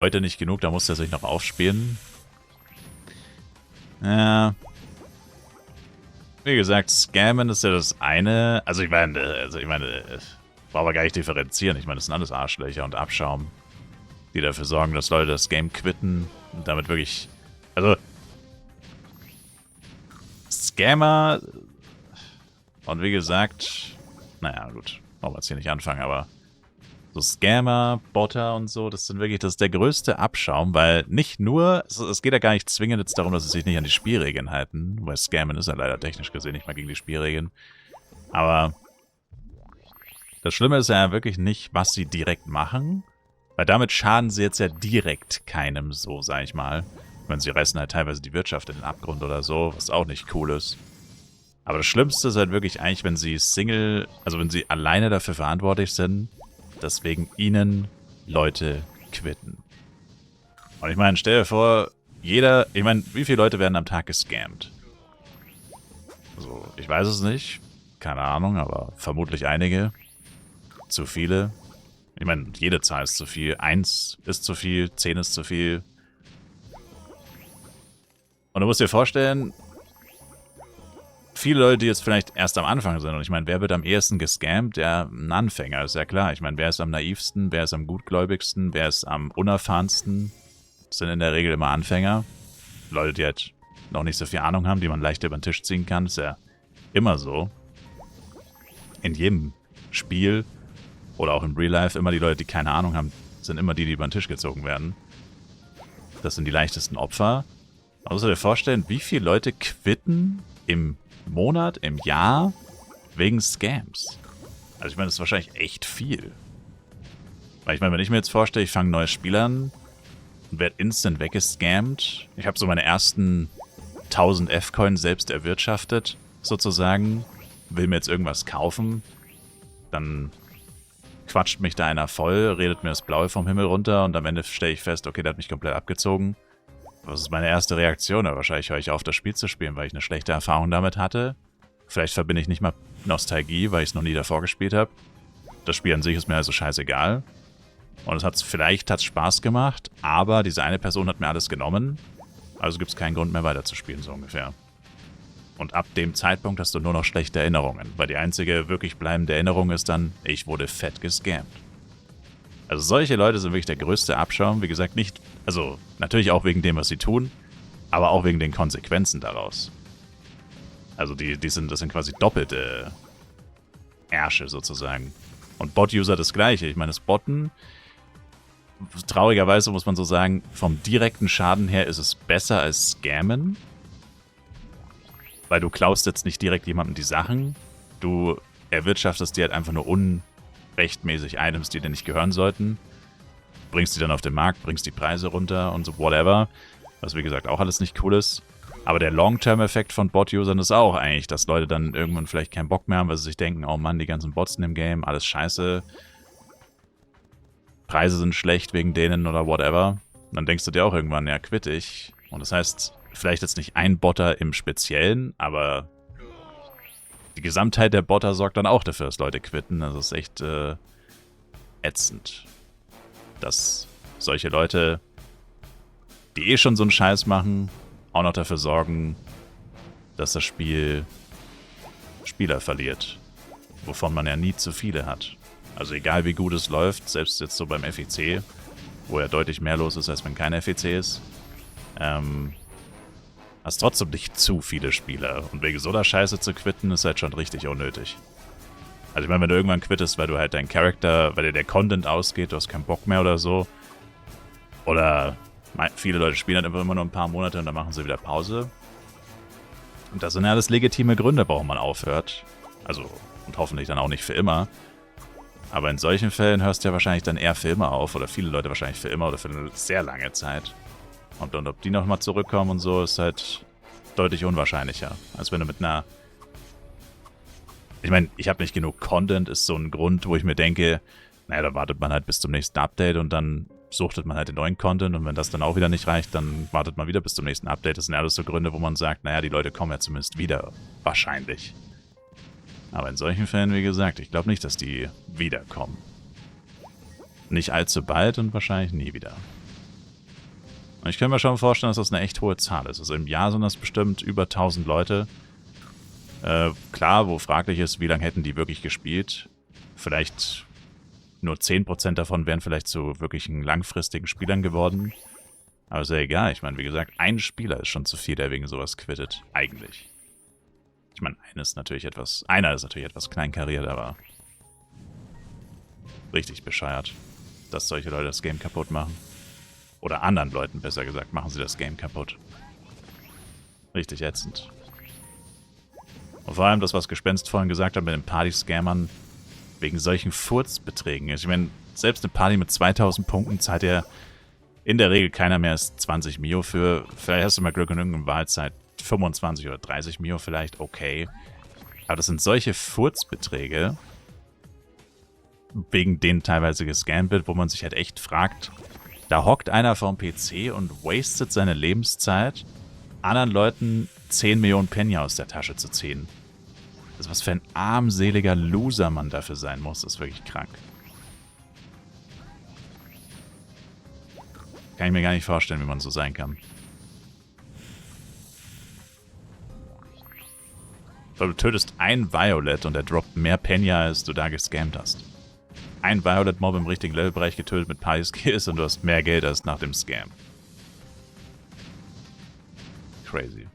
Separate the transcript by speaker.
Speaker 1: Heute nicht genug, da muss er sich noch aufspielen. Ja. Wie gesagt, Scammen ist ja das eine. Also ich meine, brauchen wir gar nicht differenzieren. Ich meine, das sind alles Arschlöcher und Abschaum, die dafür sorgen, dass Leute das Game quitten und damit wirklich. Also. Scammer. Und wie gesagt. Naja, gut. Wollen wir jetzt hier nicht anfangen, aber. So Scammer, Botter und so, das sind wirklich, das ist der größte Abschaum, weil nicht nur, es geht ja gar nicht zwingend jetzt darum, dass sie sich nicht an die Spielregeln halten, weil Scammen ist ja leider technisch gesehen nicht mal gegen die Spielregeln. Aber das Schlimme ist ja wirklich nicht, was sie direkt machen, weil damit schaden sie jetzt ja direkt keinem so, sag ich mal. Wenn sie reißen halt teilweise die Wirtschaft in den Abgrund oder so, was auch nicht cool ist. Aber das Schlimmste ist halt wirklich eigentlich, wenn sie also wenn sie alleine dafür verantwortlich sind, dass wegen ihnen Leute quitten. Und ich meine, stell dir vor, ich meine, wie viele Leute werden am Tag gescammt? Also, ich weiß es nicht, keine Ahnung, aber vermutlich einige. Zu viele. Ich meine, jede Zahl ist zu viel. 1 ist zu viel, 10 ist zu viel. Und du musst dir vorstellen, viele Leute, die jetzt vielleicht erst am Anfang sind, und ich meine, wer wird am ehesten gescammt? Ja, ein Anfänger, ist ja klar. Ich meine, wer ist am naivsten, wer ist am gutgläubigsten, wer ist am unerfahrensten? Das sind in der Regel immer Anfänger. Leute, die halt noch nicht so viel Ahnung haben, die man leicht über den Tisch ziehen kann, ist ja immer so. In jedem Spiel oder auch im Real Life, immer die Leute, die keine Ahnung haben, sind immer die über den Tisch gezogen werden. Das sind die leichtesten Opfer. Man muss dir vorstellen, wie viele Leute quitten im Monat, im Jahr wegen Scams. Also ich meine, das ist wahrscheinlich echt viel. Weil ich meine, wenn ich mir jetzt vorstelle, ich fange ein neues Spiel an und werde instant weggescammt. Ich habe so meine ersten 1000 F-Coins selbst erwirtschaftet, sozusagen. Will mir jetzt irgendwas kaufen. Dann quatscht mich da einer voll, redet mir das Blaue vom Himmel runter und am Ende stelle ich fest, okay, der hat mich komplett abgezogen. Was ist meine erste Reaktion? Ja, wahrscheinlich höre ich auf, das Spiel zu spielen, weil ich eine schlechte Erfahrung damit hatte. Vielleicht verbinde ich nicht mal Nostalgie, weil ich es noch nie davor gespielt habe. Das Spiel an sich ist mir also scheißegal. Und vielleicht hat es Spaß gemacht, aber diese eine Person hat mir alles genommen. Also gibt es keinen Grund mehr weiterzuspielen, so ungefähr. Und ab dem Zeitpunkt hast du nur noch schlechte Erinnerungen, weil die einzige wirklich bleibende Erinnerung ist dann, ich wurde fett gescammt. Also solche Leute sind wirklich der größte Abschaum. Wie gesagt, nicht, also natürlich auch wegen dem, was sie tun, aber auch wegen den Konsequenzen daraus. Also das sind quasi doppelte Ärsche sozusagen. Und Bot-User das gleiche. Ich meine, das Botten, traurigerweise muss man so sagen, vom direkten Schaden her ist es besser als Scammen. Weil du klaust jetzt nicht direkt jemandem die Sachen. Du erwirtschaftest dir halt einfach nur rechtmäßig Items, die dir nicht gehören sollten. Bringst die dann auf den Markt, bringst die Preise runter und so whatever. Was wie gesagt auch alles nicht cool ist. Aber der Long-Term-Effekt von Bot-Usern ist auch eigentlich, dass Leute dann irgendwann vielleicht keinen Bock mehr haben, weil sie sich denken, oh Mann, die ganzen Bots in dem Game, alles scheiße. Preise sind schlecht wegen denen oder whatever. Und dann denkst du dir auch irgendwann, ja, quitt ich. Und das heißt, vielleicht jetzt nicht ein Botter im Speziellen, aber die Gesamtheit der Botter sorgt dann auch dafür, dass Leute quitten. Das ist echt ätzend. Dass solche Leute, die schon so einen Scheiß machen, auch noch dafür sorgen, dass das Spiel Spieler verliert. Wovon man ja nie zu viele hat. Also egal wie gut es läuft, selbst jetzt so beim FEC, wo ja deutlich mehr los ist, als wenn kein FEC ist, hast trotzdem nicht zu viele Spieler. Und wegen so einer Scheiße zu quitten, ist halt schon richtig unnötig. Also ich meine, wenn du irgendwann quittest, weil du halt deinen Charakter, weil dir der Content ausgeht, du hast keinen Bock mehr oder so. Oder viele Leute spielen halt einfach immer nur ein paar Monate und dann machen sie wieder Pause. Und das sind ja alles legitime Gründe, warum man aufhört. Also, und hoffentlich dann auch nicht für immer. Aber in solchen Fällen hörst du ja wahrscheinlich dann eher für immer auf. Oder viele Leute wahrscheinlich für immer oder für eine sehr lange Zeit. Und ob die nochmal zurückkommen und so, ist halt deutlich unwahrscheinlicher. Als wenn du mit einer... Ich meine, ich habe nicht genug Content, ist so ein Grund, wo ich mir denke, naja, da wartet man halt bis zum nächsten Update und dann suchtet man halt den neuen Content und wenn das dann auch wieder nicht reicht, dann wartet man wieder bis zum nächsten Update. Das sind ja alles so Gründe, wo man sagt, naja, die Leute kommen ja zumindest wieder. Wahrscheinlich. Aber in solchen Fällen, wie gesagt, ich glaube nicht, dass die wiederkommen. Nicht allzu bald und wahrscheinlich nie wieder. Ich kann mir schon vorstellen, dass das eine echt hohe Zahl ist. Also im Jahr sind das bestimmt über 1000 Leute. Klar, wo fraglich ist, wie lange hätten die wirklich gespielt. Vielleicht nur 10% davon wären vielleicht zu wirklichen langfristigen Spielern geworden. Aber ist ja egal. Ich meine, wie gesagt, ein Spieler ist schon zu viel, der wegen sowas quittet. Eigentlich. Ich meine, einer ist natürlich etwas kleinkariert, aber richtig bescheuert, dass solche Leute das Game kaputt machen. Oder anderen Leuten, besser gesagt, machen sie das Game kaputt. Richtig ätzend. Und vor allem das, was Gespenst vorhin gesagt hat mit den Party-Scammern, wegen solchen Furzbeträgen. Ich meine, selbst eine Party mit 2000 Punkten zahlt ja in der Regel keiner mehr als 20 Mio für. Vielleicht hast du mal Glück und irgendeine Wahlzeit 25 oder 30 Mio vielleicht, okay. Aber das sind solche Furzbeträge, wegen denen teilweise gescammt wird, wo man sich halt echt fragt, da hockt einer vorm PC und wastet seine Lebenszeit, anderen Leuten 10 Millionen Penny aus der Tasche zu ziehen. Das ist was für ein armseliger Loser man dafür sein muss, das ist wirklich krank. Kann ich mir gar nicht vorstellen, wie man so sein kann. Du tötest ein Violet und er droppt mehr Penny, als du da gescammt hast. Ein Violet-Mob im richtigen Levelbereich getötet mit Party-Skills und du hast mehr Geld als nach dem Scam. Crazy.